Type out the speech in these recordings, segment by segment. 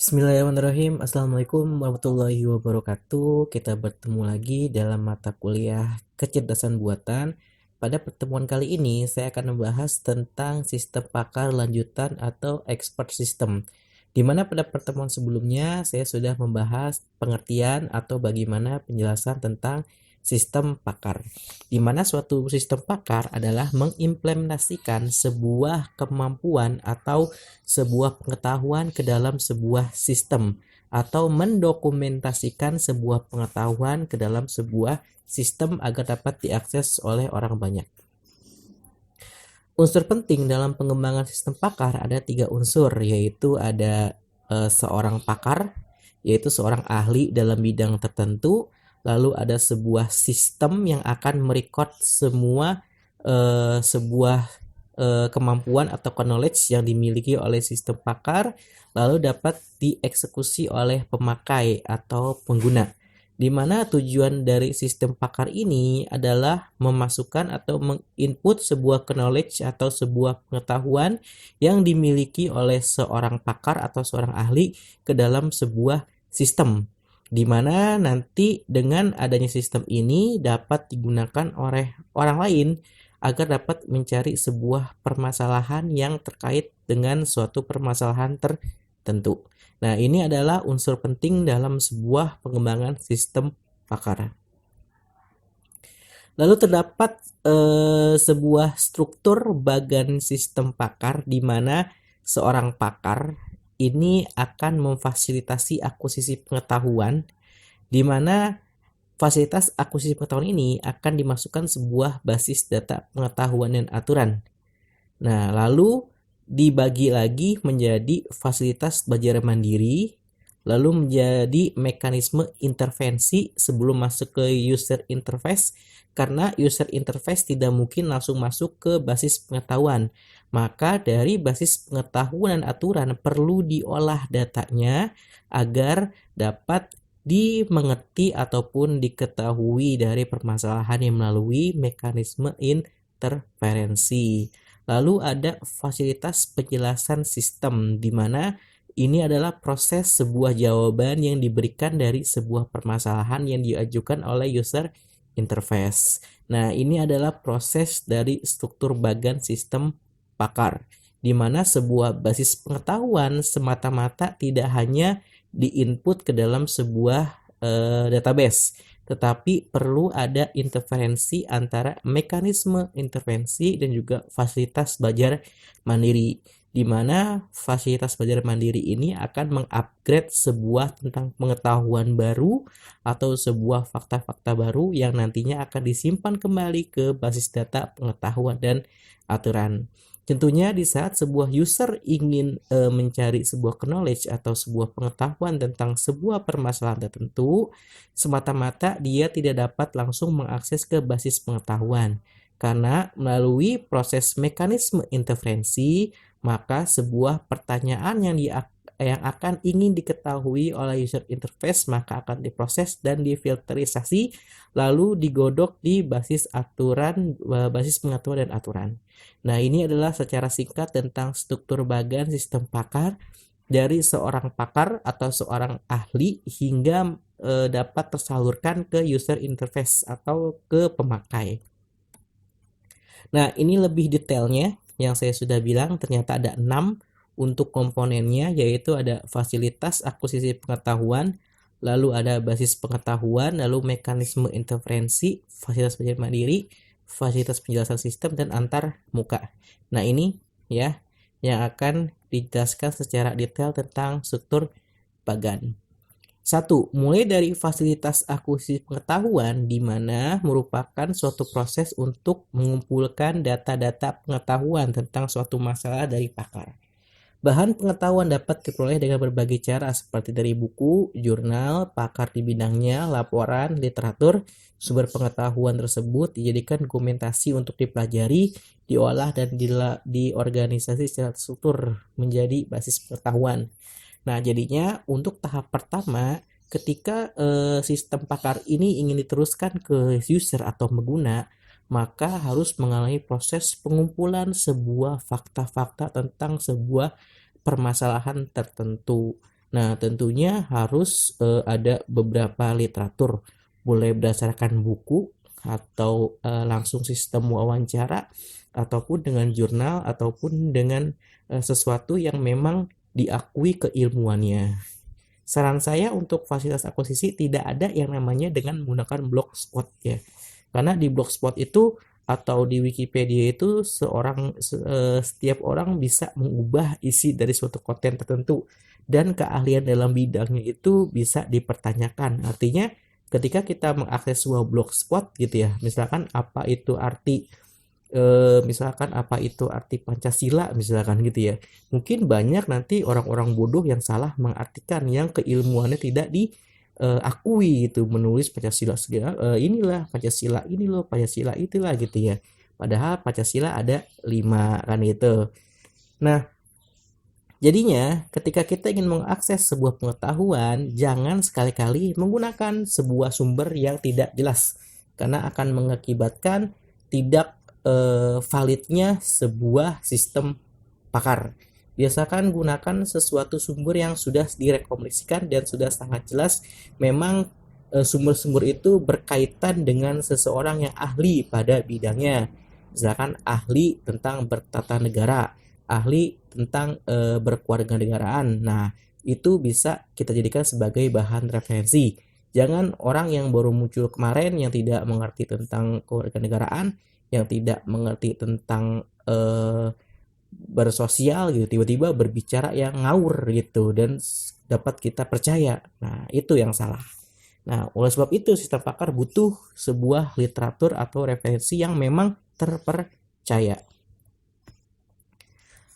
Bismillahirrahmanirrahim. Assalamualaikum warahmatullahi wabarakatuh. Kita bertemu lagi dalam mata kuliah kecerdasan buatan. Pada pertemuan kali ini saya akan membahas tentang sistem pakar lanjutan atau expert system. Di mana pada pertemuan sebelumnya saya sudah membahas pengertian atau bagaimana penjelasan tentang sistem pakar. Di mana suatu sistem pakar adalah mengimplementasikan sebuah kemampuan atau sebuah pengetahuan ke dalam sebuah sistem atau mendokumentasikan sebuah pengetahuan ke dalam sebuah sistem agar dapat diakses oleh orang banyak. Unsur penting dalam pengembangan sistem pakar ada 3 unsur, yaitu ada seorang pakar, yaitu seorang ahli dalam bidang tertentu, lalu ada sebuah sistem yang akan merecord semua sebuah kemampuan atau knowledge yang dimiliki oleh sistem pakar, lalu dapat dieksekusi oleh pemakai atau pengguna. Di mana tujuan dari sistem pakar ini adalah memasukkan atau menginput sebuah knowledge atau sebuah pengetahuan yang dimiliki oleh seorang pakar atau seorang ahli ke dalam sebuah sistem. Di mana nanti dengan adanya sistem ini dapat digunakan oleh orang lain agar dapat mencari sebuah permasalahan yang terkait dengan suatu permasalahan tertentu. Nah, ini adalah unsur penting dalam sebuah pengembangan sistem pakar. Lalu terdapat sebuah struktur bagan sistem pakar di mana seorang pakar ini akan memfasilitasi akuisisi pengetahuan, di mana fasilitas akuisisi pengetahuan ini akan dimasukkan sebuah basis data pengetahuan dan aturan. Nah, lalu dibagi lagi menjadi fasilitas belajar mandiri, lalu menjadi mekanisme intervensi sebelum masuk ke user interface, karena user interface tidak mungkin langsung masuk ke basis pengetahuan. Maka dari basis pengetahuan dan aturan perlu diolah datanya agar dapat dimengerti ataupun diketahui dari permasalahan yang melalui mekanisme interferensi. Lalu ada fasilitas penjelasan sistem, di mana ini adalah proses sebuah jawaban yang diberikan dari sebuah permasalahan yang diajukan oleh user interface. Nah, ini adalah proses dari struktur bagan sistem pakar, di mana sebuah basis pengetahuan semata-mata tidak hanya diinput ke dalam sebuah database, tetapi perlu ada interferensi antara mekanisme intervensi dan juga fasilitas belajar mandiri, di mana fasilitas belajar mandiri ini akan mengupgrade sebuah tentang pengetahuan baru atau sebuah fakta-fakta baru yang nantinya akan disimpan kembali ke basis data pengetahuan dan aturan. Tentunya di saat sebuah user ingin mencari sebuah knowledge atau sebuah pengetahuan tentang sebuah permasalahan tertentu, semata-mata dia tidak dapat langsung mengakses ke basis pengetahuan. Karena melalui proses mekanisme interferensi, maka sebuah pertanyaan yang akan ingin diketahui oleh user interface maka akan diproses dan difilterisasi lalu digodok di basis aturan, basis pengetahuan dan aturan. Nah, ini adalah secara singkat tentang struktur bagan sistem pakar dari seorang pakar atau seorang ahli hingga dapat tersalurkan ke user interface atau ke pemakai. Nah, ini lebih detailnya yang saya sudah bilang, ternyata ada 6 untuk komponennya, yaitu ada fasilitas akuisisi pengetahuan, lalu ada basis pengetahuan, lalu mekanisme interferensi, fasilitas belajar mandiri, fasilitas penjelasan sistem, dan antar muka. Nah, ini ya yang akan dijelaskan secara detail tentang struktur bagan. 1. Mulai dari fasilitas akuisisi pengetahuan, di mana merupakan suatu proses untuk mengumpulkan data-data pengetahuan tentang suatu masalah dari pakar. Bahan pengetahuan dapat diperoleh dengan berbagai cara seperti dari buku, jurnal, pakar di bidangnya, laporan, literatur. Sumber pengetahuan tersebut dijadikan dokumentasi untuk dipelajari, diolah, dan diorganisasi secara terstruktur menjadi basis pengetahuan. Nah, jadinya untuk tahap pertama, ketika sistem pakar ini ingin diteruskan ke user atau pengguna, maka harus mengalami proses pengumpulan sebuah fakta-fakta tentang sebuah permasalahan tertentu. Nah, tentunya harus ada beberapa literatur, boleh berdasarkan buku atau langsung sistem wawancara ataupun dengan jurnal ataupun dengan sesuatu yang memang diakui keilmuannya. Saran saya untuk fasilitas akuisisi tidak ada yang namanya dengan menggunakan blogspot ya. Karena di blogspot itu atau di Wikipedia itu setiap orang bisa mengubah isi dari suatu konten tertentu dan keahlian dalam bidangnya itu bisa dipertanyakan. Artinya ketika kita mengakses sebuah blogspot gitu ya, misalkan apa itu arti Pancasila misalkan gitu ya. Mungkin banyak nanti orang-orang bodoh yang salah mengartikan yang keilmuannya tidak diakui gitu, menulis Pancasila segala inilah Pancasila ini loh Pancasila itulah gitu ya. Padahal Pancasila ada 5 kan itu. Nah, jadinya ketika kita ingin mengakses sebuah pengetahuan, jangan sekali-kali menggunakan sebuah sumber yang tidak jelas karena akan mengakibatkan tidak validnya sebuah sistem pakar. Biasakan gunakan sesuatu sumber yang sudah direkomendasikan dan sudah sangat jelas memang sumber-sumber itu berkaitan dengan seseorang yang ahli pada bidangnya. Misalkan ahli tentang bertata negara, ahli tentang berkewarganegaraan. Nah, itu bisa kita jadikan sebagai bahan referensi. Jangan orang yang baru muncul kemarin yang tidak mengerti tentang kewarganegaraan, yang tidak mengerti tentang bersosial gitu, tiba-tiba berbicara yang ngawur gitu dan dapat kita percaya. Nah, itu yang salah. Nah, oleh sebab itu sistem pakar butuh sebuah literatur atau referensi yang memang terpercaya.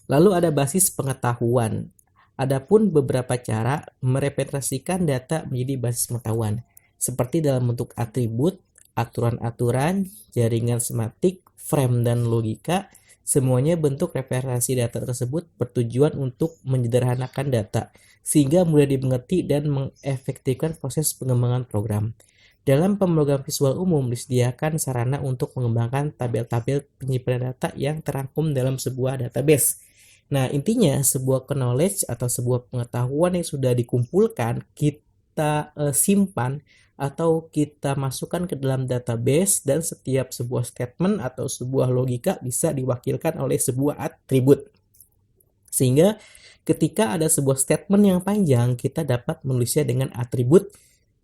Lalu ada basis pengetahuan. Adapun beberapa cara merepresentasikan data menjadi basis pengetahuan, seperti dalam bentuk atribut, aturan-aturan, jaringan semantik, frame dan logika. Semuanya bentuk representasi data tersebut bertujuan untuk menyederhanakan data, sehingga mudah dimengerti dan mengefektifkan proses pengembangan program. Dalam pemrograman visual umum disediakan sarana untuk mengembangkan tabel-tabel penyimpanan data yang terangkum dalam sebuah database. Nah, intinya sebuah knowledge atau sebuah pengetahuan yang sudah dikumpulkan, kita simpan atau kita masukkan ke dalam database dan setiap sebuah statement atau sebuah logika bisa diwakilkan oleh sebuah atribut. Sehingga ketika ada sebuah statement yang panjang, kita dapat menulisnya dengan atribut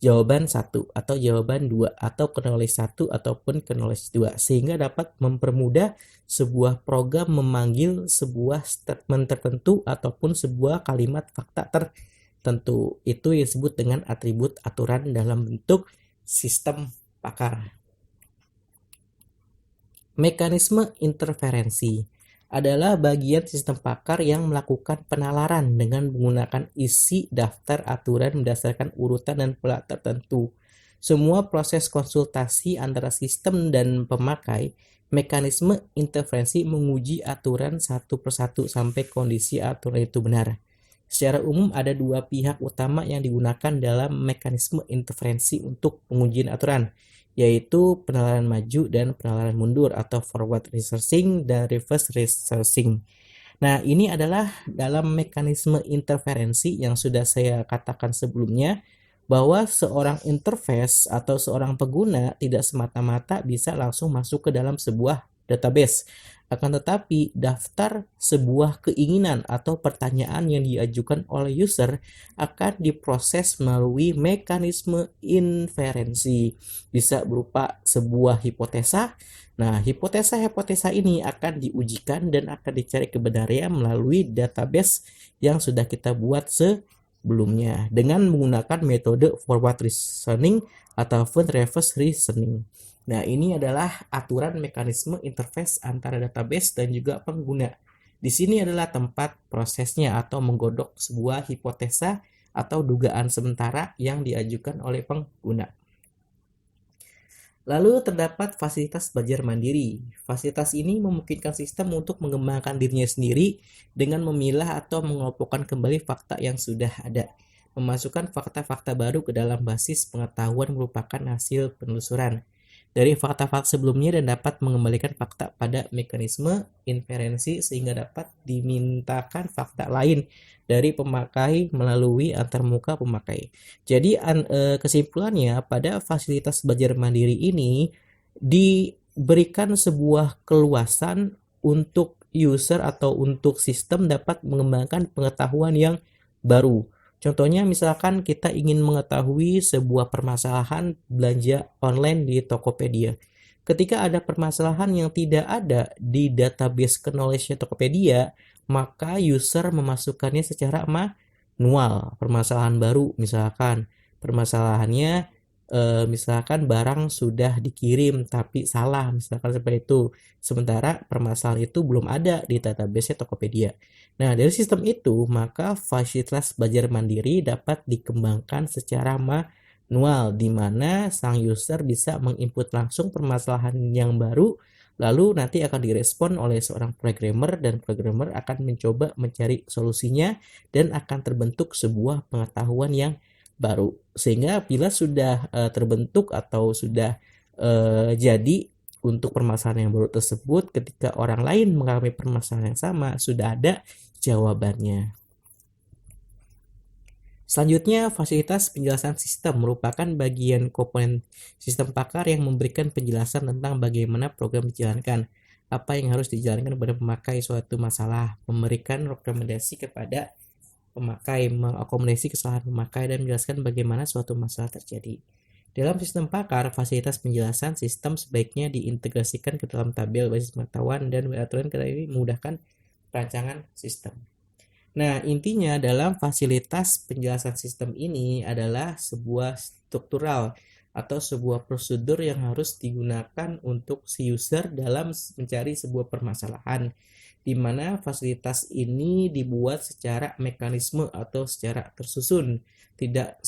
jawaban 1 atau jawaban 2 atau knowledge 1 ataupun knowledge 2 sehingga dapat mempermudah sebuah program memanggil sebuah statement tertentu ataupun sebuah kalimat fakta tertentu. Itu yang disebut dengan atribut aturan dalam bentuk sistem pakar. Mekanisme interferensi adalah bagian sistem pakar yang melakukan penalaran dengan menggunakan isi daftar aturan berdasarkan urutan dan pola tertentu. Semua proses konsultasi antara sistem dan pemakai, mekanisme interferensi menguji aturan satu persatu sampai kondisi aturan itu benar. Secara umum ada dua pihak utama yang digunakan dalam mekanisme interferensi untuk pengujian aturan, yaitu penalaran maju dan penalaran mundur atau forward researching dan reverse researching. Nah, ini adalah dalam mekanisme interferensi yang sudah saya katakan sebelumnya bahwa seorang interface atau seorang pengguna tidak semata-mata bisa langsung masuk ke dalam sebuah database. Akan tetapi, daftar sebuah keinginan atau pertanyaan yang diajukan oleh user akan diproses melalui mekanisme inferensi. Bisa berupa sebuah hipotesa. Nah, hipotesa-hipotesa ini akan diujikan dan akan dicari kebenarannya melalui database yang sudah kita buat sebelumnya dengan menggunakan metode forward reasoning ataupun reverse reasoning. Nah, ini adalah aturan mekanisme interface antara database dan juga pengguna. Di sini adalah tempat prosesnya atau menggodok sebuah hipotesa atau dugaan sementara yang diajukan oleh pengguna. Lalu terdapat fasilitas belajar mandiri. Fasilitas ini memungkinkan sistem untuk mengembangkan dirinya sendiri dengan memilah atau mengelompokkan kembali fakta yang sudah ada. Memasukkan fakta-fakta baru ke dalam basis pengetahuan merupakan hasil penelusuran. dari fakta-fakta sebelumnya dan dapat mengembalikan fakta pada mekanisme inferensi sehingga dapat dimintakan fakta lain dari pemakai melalui antarmuka pemakai. Jadi kesimpulannya pada fasilitas belajar mandiri ini diberikan sebuah keluasan untuk user atau untuk sistem dapat mengembangkan pengetahuan yang baru. Contohnya misalkan kita ingin mengetahui sebuah permasalahan belanja online di Tokopedia. Ketika ada permasalahan yang tidak ada di database knowledge Tokopedia, maka user memasukkannya secara manual. Permasalahan baru misalkan permasalahannya misalkan barang sudah dikirim tapi salah, misalkan seperti itu. Sementara permasalahan itu belum ada di database Tokopedia. Nah, dari sistem itu, maka fasilitas belajar mandiri dapat dikembangkan secara manual, di mana sang user bisa menginput langsung permasalahan yang baru, lalu nanti akan direspon oleh seorang programmer, dan programmer akan mencoba mencari solusinya, dan akan terbentuk sebuah pengetahuan yang baru. Sehingga bila sudah terbentuk atau sudah jadi untuk permasalahan yang baru tersebut, ketika orang lain mengalami permasalahan yang sama, sudah ada jawabannya. Selanjutnya, fasilitas penjelasan sistem merupakan bagian komponen sistem pakar yang memberikan penjelasan tentang bagaimana program dijalankan, apa yang harus dijalankan kepada pemakai suatu masalah, memberikan rekomendasi kepada pemakai, mengakomodasi kesalahan pemakai, dan menjelaskan bagaimana suatu masalah terjadi. Dalam sistem pakar, fasilitas penjelasan sistem sebaiknya diintegrasikan ke dalam tabel basis pengetahuan dan aturan karena ini memudahkan perancangan sistem. Nah, intinya dalam fasilitas penjelasan sistem ini adalah sebuah struktural atau sebuah prosedur yang harus digunakan untuk si user dalam mencari sebuah permasalahan, di mana fasilitas ini dibuat secara mekanisme atau secara tersusun, tidak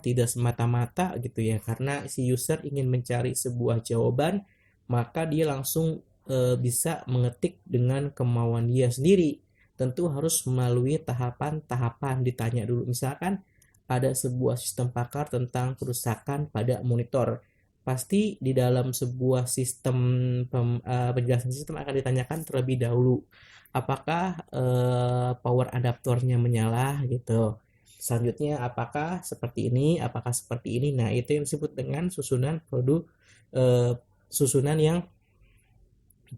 tidak semata-mata gitu ya, karena si user ingin mencari sebuah jawaban, maka dia langsung bisa mengetik dengan kemauan dia sendiri. Tentu harus melalui tahapan-tahapan, ditanya dulu. Misalkan ada sebuah sistem pakar tentang kerusakan pada monitor, pasti di dalam sebuah sistem penjelasan sistem akan ditanyakan terlebih dahulu apakah power adaptornya menyala gitu. Selanjutnya apakah seperti ini, apakah seperti ini. Nah, itu yang disebut dengan susunan susunan yang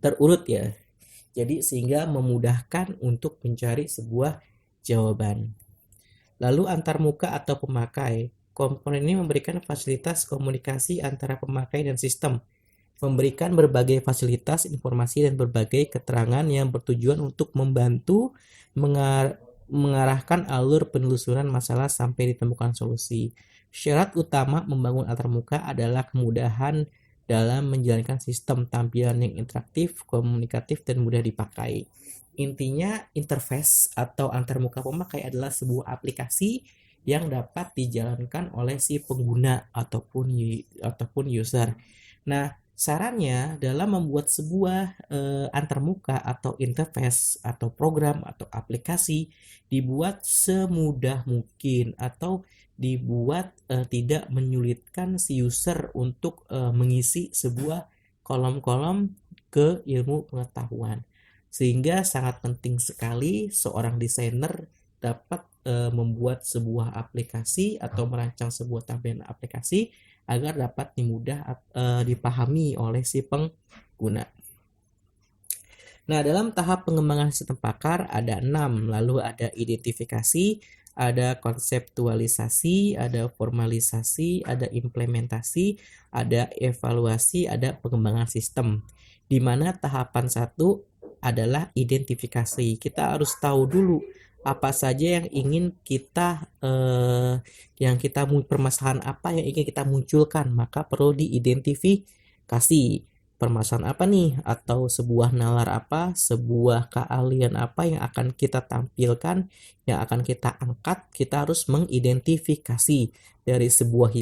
terurut ya. Jadi sehingga memudahkan untuk mencari sebuah jawaban. Lalu antarmuka atau pemakai. Komponen ini memberikan fasilitas komunikasi antara pemakai dan sistem, memberikan berbagai fasilitas, informasi, dan berbagai keterangan yang bertujuan untuk membantu mengarahkan alur penelusuran masalah sampai ditemukan solusi. Syarat utama membangun antarmuka adalah kemudahan dalam menjalankan sistem, tampilan yang interaktif, komunikatif, dan mudah dipakai. Intinya, interface atau antarmuka pemakai adalah sebuah aplikasi yang dapat dijalankan oleh si pengguna ataupun user. Nah, sarannya dalam membuat sebuah antarmuka atau interface atau program atau aplikasi dibuat semudah mungkin atau dibuat tidak menyulitkan si user untuk mengisi sebuah kolom-kolom ke ilmu pengetahuan. Sehingga sangat penting sekali seorang desainer dapat membuat sebuah aplikasi atau merancang sebuah tampilan aplikasi agar dapat mudah dipahami oleh si pengguna. Nah, dalam tahap pengembangan sistem pakar ada 6, lalu ada identifikasi, ada konseptualisasi, ada formalisasi, ada implementasi, ada evaluasi, ada pengembangan sistem. Di mana tahapan 1 adalah identifikasi. Kita harus tahu dulu apa saja yang ingin kita permasalahan apa yang ingin kita munculkan, maka perlu diidentifikasi. Permasalahan apa nih, atau sebuah nalar apa, sebuah keahlian apa yang akan kita tampilkan, yang akan kita angkat. Kita harus mengidentifikasi dari sebuah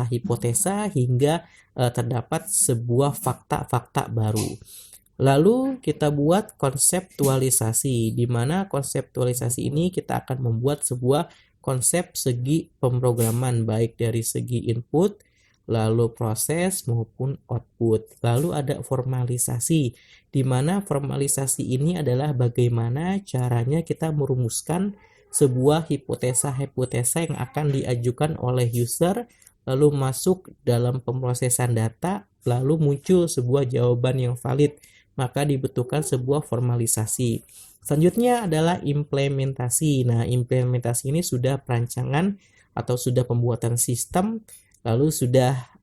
hipotesa hingga terdapat sebuah fakta-fakta baru. Lalu kita buat konseptualisasi, di mana konseptualisasi ini kita akan membuat sebuah konsep segi pemrograman, baik dari segi input, lalu proses maupun output. Lalu ada formalisasi, di mana formalisasi ini adalah bagaimana caranya kita merumuskan sebuah hipotesa-hipotesa yang akan diajukan oleh user, lalu masuk dalam pemrosesan data, lalu muncul sebuah jawaban yang valid, maka dibutuhkan sebuah formalisasi. Selanjutnya adalah implementasi. Nah, implementasi ini sudah perancangan atau sudah pembuatan sistem, lalu sudah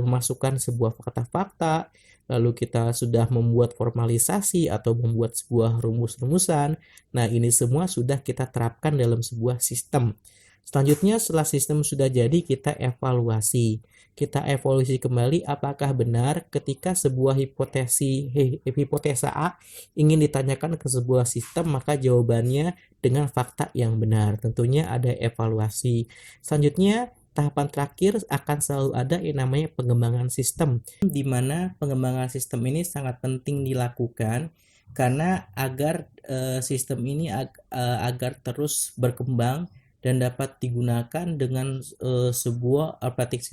memasukkan sebuah fakta-fakta, lalu kita sudah membuat formalisasi atau membuat sebuah rumus-rumusan. Nah, ini semua sudah kita terapkan dalam sebuah sistem. Selanjutnya, setelah sistem sudah jadi, kita evaluasi. Kita evaluasi kembali apakah benar ketika sebuah hipotesa A ingin ditanyakan ke sebuah sistem, maka jawabannya dengan fakta yang benar. Tentunya ada evaluasi. Selanjutnya, tahapan terakhir akan selalu ada yang namanya pengembangan sistem, di mana pengembangan sistem ini sangat penting dilakukan karena agar sistem ini agar terus berkembang dan dapat digunakan dengan sebuah operating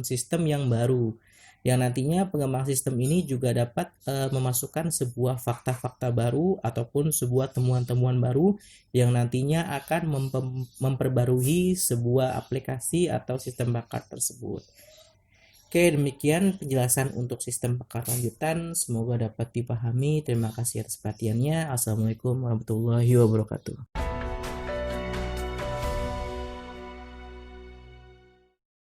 system yang baru, yang nantinya pengembangan sistem ini juga dapat memasukkan sebuah fakta-fakta baru ataupun sebuah temuan-temuan baru yang nantinya akan memperbarui sebuah aplikasi atau sistem bakar tersebut. Oke, demikian penjelasan untuk sistem bakar lanjutan. Semoga dapat dipahami. Terima kasih atas perhatiannya. Assalamualaikum warahmatullahi wabarakatuh.